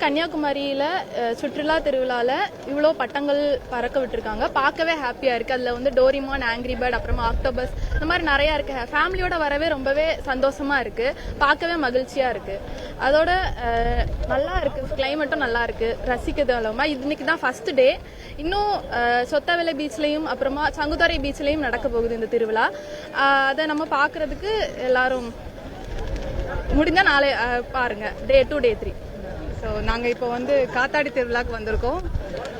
கன்னியாகுமரியில சுற்றுலா திருவிழால இவ்வளோ பட்டங்கள் பறக்க விட்டுருக்காங்க. பார்க்கவே ஹாப்பியா இருக்கு. அதுல வந்து டோரிமான், ஆங்கிரி பேர்ட், அப்புறமா ஆக்டோபஸ் இந்த மாதிரி நிறைய இருக்கு. ஃபேமிலியோட வரவே ரொம்பவே சந்தோஷமா இருக்கு. பார்க்கவே மகிழ்ச்சியா இருக்கு. அதோட நல்லா இருக்கு, கிளைமேட்டும் நல்லா இருக்கு, ரசிக்கிறது இல்லாம இன்னைக்கு தான் ஃபர்ஸ்ட் டே. இன்னும் சொத்தவெளி பீச்லயும் அப்புறமா சங்குதாரை பீச்லயும் நடக்க போகுது இந்த திருவிழா. அதை நம்ம பார்க்கறதுக்கு எல்லாரும் முடிஞ்சா நாளை பாருங்க. டே 2 டே 3. ஸோ நாங்கள் இப்போ வந்து காத்தாடி திருவிழாக்கு வந்திருக்கோம்.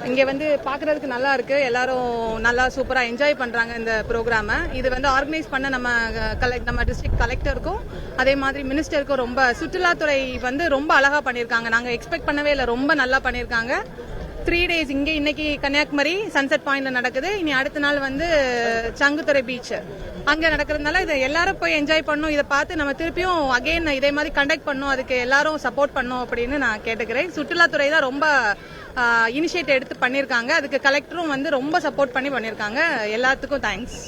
இங்கே வந்து பார்க்குறதுக்கு நல்லா இருக்கு. எல்லாரும் நல்லா சூப்பராக என்ஜாய் பண்ணுறாங்க இந்த ப்ரோக்ராமை. இது வந்து ஆர்கனைஸ் பண்ண நம்ம டிஸ்ட்ரிக்ட் கலெக்டருக்கும் அதே மாதிரி மினிஸ்டருக்கும் ரொம்ப, சுற்றுலாத்துறை வந்து ரொம்ப அழகாக பண்ணியிருக்காங்க. நாங்கள் எக்ஸ்பெக்ட் பண்ணவே இல்லை, ரொம்ப நல்லா பண்ணியிருக்காங்க. 3 days இங்கே இன்னைக்கு கன்னியாகுமரி சன்செட் பாயிண்ட்ல நடக்குது. இனி அடுத்த நாள் வந்து சங்குத்துறை பீச் அங்கே நடக்கிறதுனால இதை எல்லாரும் போய் என்ஜாய் பண்ணணும். இதை பார்த்து நம்ம திருப்பியும் அகைன் இதே மாதிரி கண்டக்ட் பண்ணணும், அதுக்கு எல்லாரும் சப்போர்ட் பண்ணணும் அப்படின்னு நான் கேட்டுக்கிறேன். சுற்றுலாத்துறை தான் ரொம்ப இனிஷியேட்டிவ் எடுத்து பண்ணியிருக்காங்க. அதுக்கு கலெக்டரும் வந்து ரொம்ப சப்போர்ட் பண்ணியிருக்காங்க. எல்லாத்துக்கும் தேங்க்ஸ்.